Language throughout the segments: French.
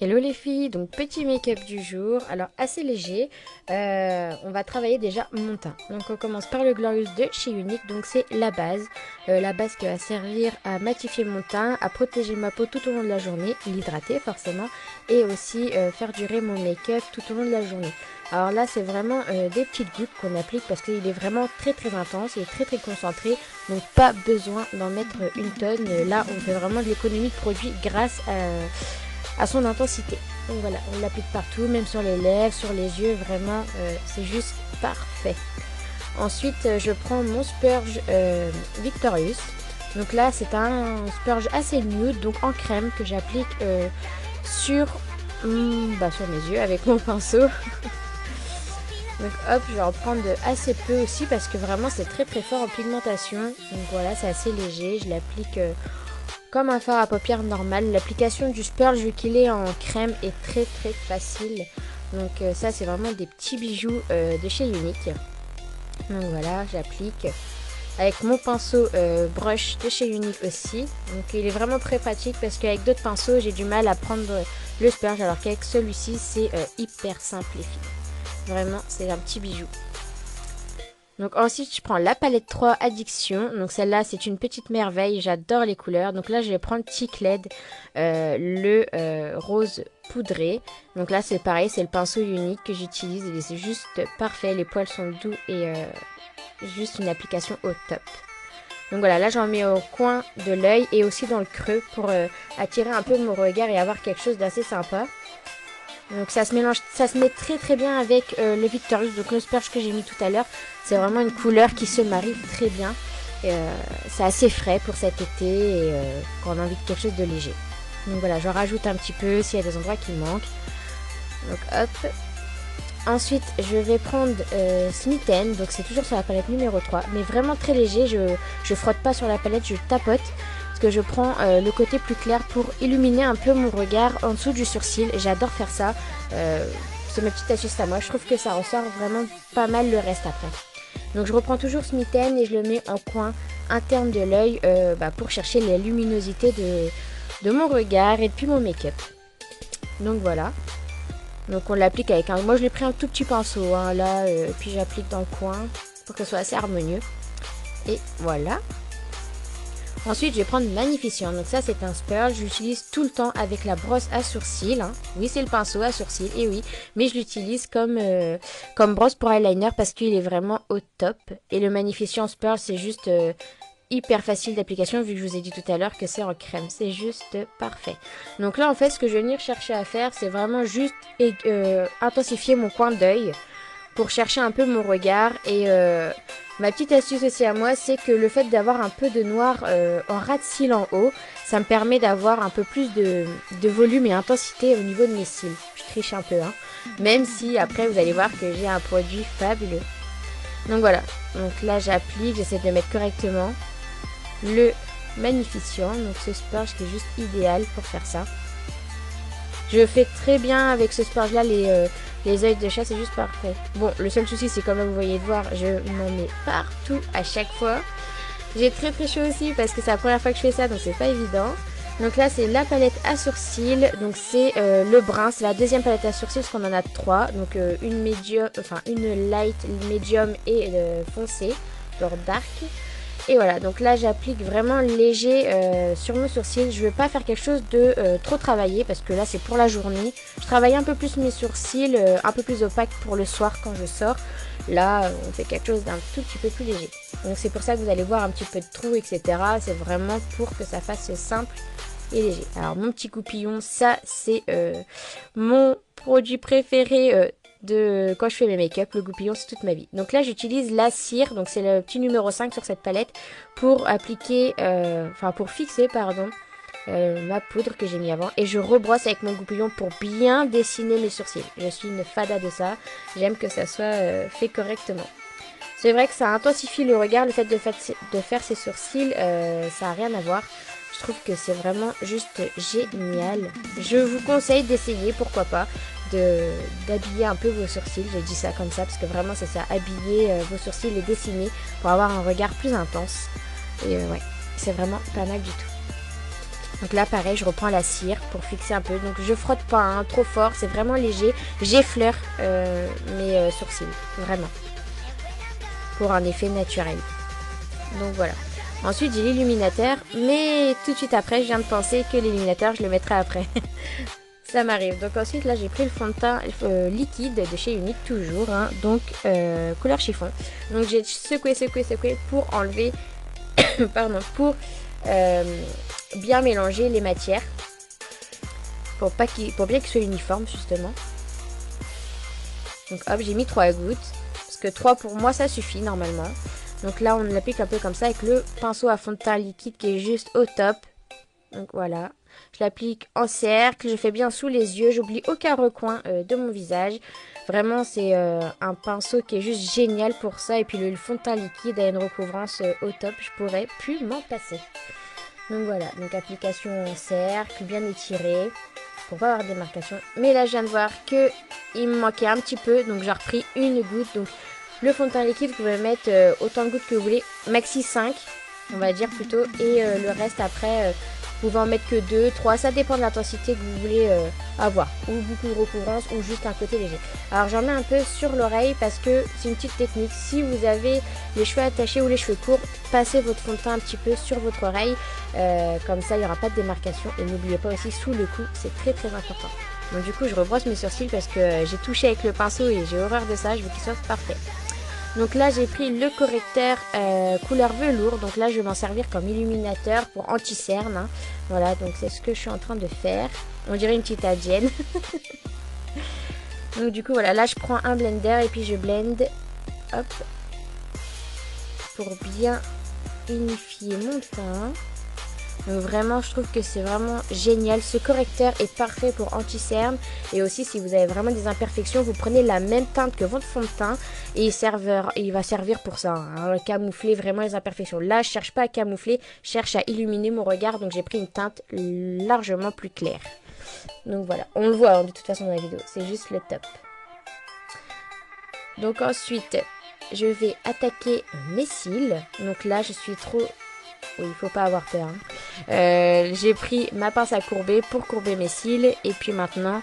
Hello les filles, donc petit make-up du jour, alors assez léger, on va travailler déjà mon teint. Donc on commence par le Glorious de chez Unique, donc c'est la base qui va servir à matifier mon teint, à protéger ma peau tout au long de la journée, l'hydrater forcément, et aussi faire durer mon make-up tout au long de la journée. Alors là c'est vraiment des petites gouttes qu'on applique parce qu'il est vraiment très intense, il est très concentré, donc pas besoin d'en mettre une tonne. Là on fait vraiment de l'économie de produit grâce à son intensité. Donc voilà, on l'applique partout, même sur les lèvres, sur les yeux, vraiment, c'est juste parfait. Ensuite, je prends mon Spurge Victorious. Donc là, c'est un Spurge assez nude, donc en crème, que j'applique sur mes yeux avec mon pinceau. Donc hop, je vais en prendre assez peu aussi parce que vraiment c'est très fort en pigmentation. Donc voilà, c'est assez léger, je l'applique comme un fard à paupières normal. L'application du Spurge, vu qu'il est en crème, est très facile. Donc ça c'est vraiment des petits bijoux de chez Unique. Donc voilà, j'applique avec mon pinceau brush de chez Unique aussi. Donc il est vraiment très pratique parce qu'avec d'autres pinceaux j'ai du mal à prendre le Spurge, alors qu'avec celui-ci c'est hyper simple les filles. Vraiment c'est un petit bijou. Donc ensuite je prends la palette 3 Addiction. Donc celle-là c'est une petite merveille, j'adore les couleurs. Donc là je vais prendre Ticled, le rose poudré. Donc là c'est pareil, c'est le pinceau Unique que j'utilise et c'est juste parfait. Les poils sont doux et juste une application au top. Donc voilà, là j'en mets au coin de l'œil et aussi dans le creux pour attirer un peu mon regard et avoir quelque chose d'assez sympa. Donc ça se mélange, ça se met très bien avec le Victorious, donc le Spurge que j'ai mis tout à l'heure. C'est vraiment une couleur qui se marie très bien. C'est assez frais pour cet été et quand on a envie de quelque chose de léger. Donc voilà, j'en rajoute un petit peu s'il y a des endroits qui manquent. Donc hop. Ensuite, je vais prendre Smitten, donc c'est toujours sur la palette numéro 3, mais vraiment très léger. Je frotte pas sur la palette, je tapote. Que je prends le côté plus clair pour illuminer un peu mon regard en dessous du sourcil. J'adore faire ça, c'est ma petite astuce à moi. Je trouve que ça ressort vraiment pas mal le reste après. Donc je reprends toujours ce mitaine et je le mets en coin interne de l'œil pour chercher la luminosité de mon regard et depuis mon make-up. Donc voilà. Donc on l'applique avec un... Moi je l'ai pris un tout petit pinceau hein, là, puis j'applique dans le coin pour que ce soit assez harmonieux. Et voilà. Ensuite, je vais prendre Magnificent. Donc ça, c'est un Spurge. J'utilise tout le temps avec la brosse à sourcils. Hein. Oui, c'est le pinceau à sourcils. Et oui, mais je l'utilise comme brosse pour eyeliner parce qu'il est vraiment au top. Et le Magnificent Spurge, c'est juste hyper facile d'application vu que je vous ai dit tout à l'heure que c'est en crème. C'est juste parfait. Donc là, en fait, ce que je vais venir chercher à faire, c'est vraiment juste intensifier mon coin d'œil pour chercher un peu mon regard. Et ma petite astuce aussi à moi, c'est que le fait d'avoir un peu de noir en ras de cils en haut, ça me permet d'avoir un peu plus de volume et intensité au niveau de mes cils. Je triche un peu, hein. Même si après vous allez voir que j'ai un produit fabuleux. Donc voilà, donc là j'applique, j'essaie de le mettre correctement. Le Magnificent, donc ce Spurge qui est juste idéal pour faire ça. Je fais très bien avec ce Spurge là les œils de chat, c'est juste parfait. Bon, le seul souci, c'est comme vous voyez de voir, je m'en mets partout à chaque fois. J'ai très chaud aussi parce que c'est la première fois que je fais ça, donc c'est pas évident. Donc là, c'est la palette à sourcils. Donc c'est le brun, c'est la deuxième palette à sourcils parce qu'on en a 3. Donc une light, medium et foncée, genre dark. Et voilà, donc là j'applique vraiment léger sur mon sourcil. Je ne veux pas faire quelque chose de trop travaillé parce que là c'est pour la journée. Je travaille un peu plus mes sourcils, un peu plus opaque pour le soir quand je sors. Là on fait quelque chose d'un tout petit peu plus léger. Donc c'est pour ça que vous allez voir un petit peu de trous, etc. C'est vraiment pour que ça fasse simple et léger. Alors mon petit coupillon, ça c'est mon produit préféré de quand je fais mes make-up. Le goupillon c'est toute ma vie. Donc là j'utilise la cire, donc c'est le petit numéro 5 sur cette palette pour appliquer, pour fixer pardon ma poudre que j'ai mis avant, et je rebrosse avec mon goupillon pour bien dessiner mes sourcils. Je suis une fada de ça, j'aime que ça soit fait correctement. C'est vrai que ça intensifie le regard, le fait de faire ses sourcils, ça n'a rien à voir. Je trouve que c'est vraiment juste génial. Je vous conseille d'essayer, pourquoi pas, d'habiller un peu vos sourcils. J'ai dit ça comme ça parce que vraiment c'est ça, habiller vos sourcils et dessiner pour avoir un regard plus intense. Et ouais, c'est vraiment pas mal du tout. Donc là pareil, je reprends la cire pour fixer un peu. Donc je frotte pas hein, trop fort, c'est vraiment léger. J'effleure mes sourcils, vraiment. Pour un effet naturel. Donc voilà. Ensuite j'ai l'illuminateur, mais tout de suite après je viens de penser que l'illuminateur je le mettrai après. Ça m'arrive. Donc ensuite là j'ai pris le fond de teint liquide de chez Unique toujours, hein, donc couleur chiffon. Donc j'ai secoué pour enlever, pardon, pour bien mélanger les matières, pour bien qu'il soit uniforme justement. Donc hop, j'ai mis 3 gouttes, parce que 3 pour moi ça suffit normalement. Donc là on l'applique un peu comme ça avec le pinceau à fond de teint liquide qui est juste au top. Donc voilà. Je l'applique en cercle, je fais bien sous les yeux, j'oublie aucun recoin de mon visage. Vraiment c'est un pinceau qui est juste génial pour ça. Et puis le fond de teint liquide a une recouvrance au top, je pourrais plus m'en passer. Donc voilà, donc application en cercle, bien étiré pour pas avoir des marcations. Mais là je viens de voir que il me manquait un petit peu, donc j'ai repris une goutte. Donc le fond de teint liquide, vous pouvez mettre autant de gouttes que vous voulez, maxi 5 on va dire plutôt. Et le reste après... vous pouvez en mettre que 2, 3, ça dépend de l'intensité que vous voulez avoir. Ou beaucoup de recouvrance ou juste un côté léger. Alors j'en mets un peu sur l'oreille parce que c'est une petite technique. Si vous avez les cheveux attachés ou les cheveux courts, passez votre fond de teint un petit peu sur votre oreille. Comme ça il n'y aura pas de démarcation. Et n'oubliez pas aussi sous le cou, c'est très très important. Donc du coup je rebrosse mes sourcils parce que j'ai touché avec le pinceau et j'ai horreur de ça. Je veux qu'il soit parfait. Donc là j'ai pris le correcteur couleur velours, donc là je vais m'en servir comme illuminateur pour anti-cerne, hein. Voilà, donc c'est ce que je suis en train de faire. On dirait une petite indienne. Donc du coup voilà, là je prends un blender et puis je blende, hop, pour bien unifier mon teint. Donc vraiment je trouve que c'est vraiment génial. Ce correcteur est parfait pour anti-cerne. Et aussi si vous avez vraiment des imperfections, vous prenez la même teinte que votre fond de teint. Et il va servir pour ça, hein, camoufler vraiment les imperfections. Là je cherche pas à camoufler, je cherche à illuminer mon regard. Donc j'ai pris une teinte largement plus claire. Donc voilà, on le voit hein, de toute façon dans la vidéo, c'est juste le top. Donc ensuite je vais attaquer mes cils. Donc là je suis trop... Oui, il faut pas avoir peur. Hein. J'ai pris ma pince à courber pour courber mes cils. Et puis maintenant,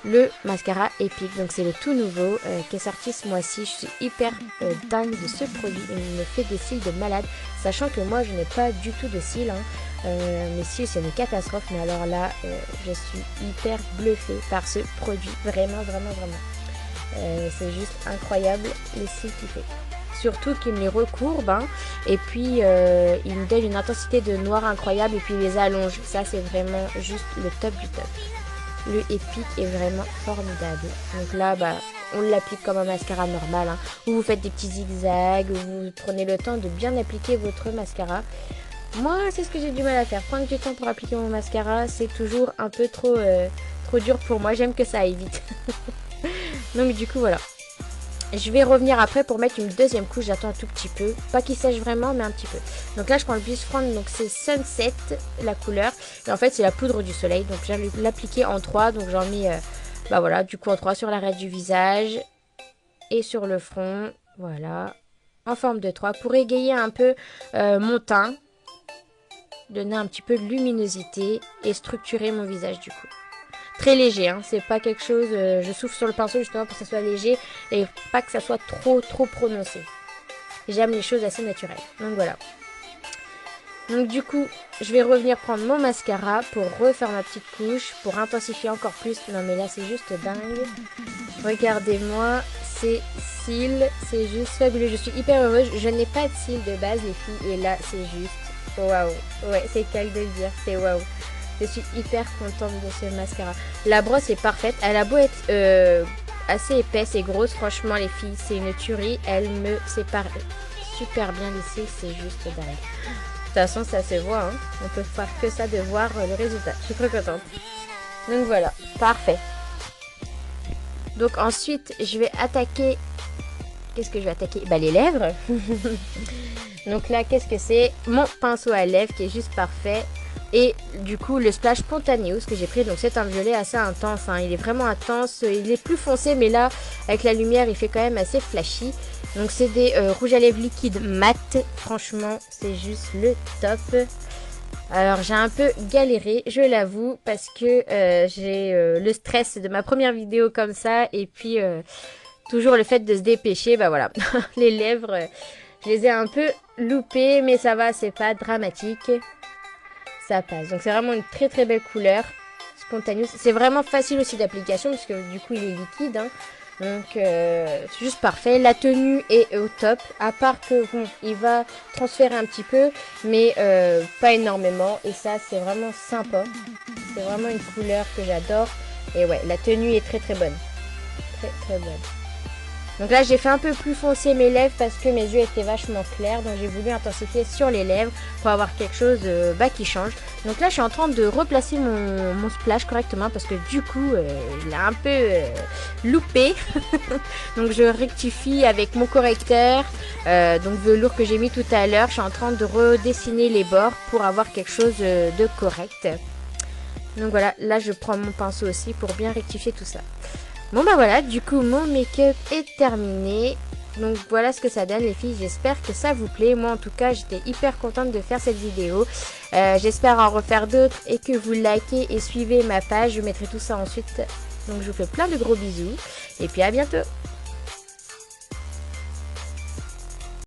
le mascara Epic. Donc c'est le tout nouveau qui est sorti ce mois-ci. Je suis hyper dingue de ce produit. Il me fait des cils de malade. Sachant que moi, je n'ai pas du tout de cils. Hein. Mes cils, c'est une catastrophe. Mais alors là, je suis hyper bluffée par ce produit. Vraiment, vraiment, vraiment. C'est juste incroyable les cils qu'il fait. Surtout qu'il me les recourbe hein, et puis il me donne une intensité de noir incroyable et puis il les allonge. Ça c'est vraiment juste le top du top. Le Epic est vraiment formidable. Donc là bah, on l'applique comme un mascara normal hein, où vous faites des petits zigzags, où vous prenez le temps de bien appliquer votre mascara. Moi c'est ce que j'ai du mal à faire. Prendre du temps pour appliquer mon mascara c'est toujours un peu trop dur pour moi. J'aime que ça aille vite. Donc du coup voilà. Je vais revenir après pour mettre une deuxième couche, j'attends un tout petit peu. Pas qu'il sèche vraiment, mais un petit peu. Donc là, je prends le Blush Front, donc c'est Sunset, la couleur. Et en fait, c'est la poudre du soleil. Donc je vais l'appliquer en 3. Donc j'en mets, bah voilà, du coup en 3 sur l'arête du visage et sur le front. Voilà, en forme de 3 pour égayer un peu mon teint. Donner un petit peu de luminosité et structurer mon visage du coup. Très léger, hein, c'est pas quelque chose, je souffle sur le pinceau justement pour que ça soit léger et pas que ça soit trop prononcé. J'aime les choses assez naturelles, donc voilà. Donc du coup, je vais revenir prendre mon mascara pour refaire ma petite couche, pour intensifier encore plus. Non mais là c'est juste dingue. Regardez-moi ces cils, c'est juste fabuleux, je suis hyper heureuse. Je n'ai pas de cils de base les filles et là c'est juste waouh. Ouais, c'est calme de le dire, c'est waouh. Je suis hyper contente de ce mascara. La brosse est parfaite. Elle a beau être assez épaisse et grosse. Franchement, les filles, c'est une tuerie. Elle me sépare super bien les cils. C'est juste dingue. De toute façon, ça se voit. Hein. On peut faire que ça de voir le résultat. Je suis trop contente. Donc voilà, parfait. Donc ensuite, je vais attaquer... Qu'est-ce que je vais attaquer? Bah les lèvres. Donc là, qu'est-ce que c'est? Mon pinceau à lèvres qui est juste parfait. Et du coup le splash Spontaneous que j'ai pris, donc c'est un violet assez intense, hein. Il est vraiment intense, il est plus foncé mais là avec la lumière il fait quand même assez flashy. Donc c'est des rouges à lèvres liquides mat, franchement c'est juste le top. Alors j'ai un peu galéré, je l'avoue, parce que j'ai le stress de ma première vidéo comme ça, et puis toujours le fait de se dépêcher, bah voilà. Les lèvres, je les ai un peu loupées, mais ça va, c'est pas dramatique. Ça passe. Donc c'est vraiment une très très belle couleur. Spontaneous. C'est vraiment facile aussi d'application, parce que du coup il est liquide, hein. Donc c'est juste parfait. La tenue est au top. À part que bon, il va transférer un petit peu, mais pas énormément. Et ça, c'est vraiment sympa. C'est vraiment une couleur que j'adore. Et ouais, la tenue est très très bonne. Très très bonne. Donc là, j'ai fait un peu plus foncer mes lèvres parce que mes yeux étaient vachement clairs. Donc j'ai voulu intensifier sur les lèvres pour avoir quelque chose qui change. Donc là, je suis en train de replacer mon splash correctement parce que du coup, il a un peu loupé. Donc je rectifie avec mon correcteur, donc velours que j'ai mis tout à l'heure. Je suis en train de redessiner les bords pour avoir quelque chose de correct. Donc voilà, là je prends mon pinceau aussi pour bien rectifier tout ça. Bon bah voilà, du coup mon make-up est terminé. Donc voilà ce que ça donne les filles, j'espère que ça vous plaît. Moi en tout cas j'étais hyper contente de faire cette vidéo. J'espère en refaire d'autres et que vous likez et suivez ma page. Je mettrai tout ça ensuite. Donc je vous fais plein de gros bisous et puis à bientôt.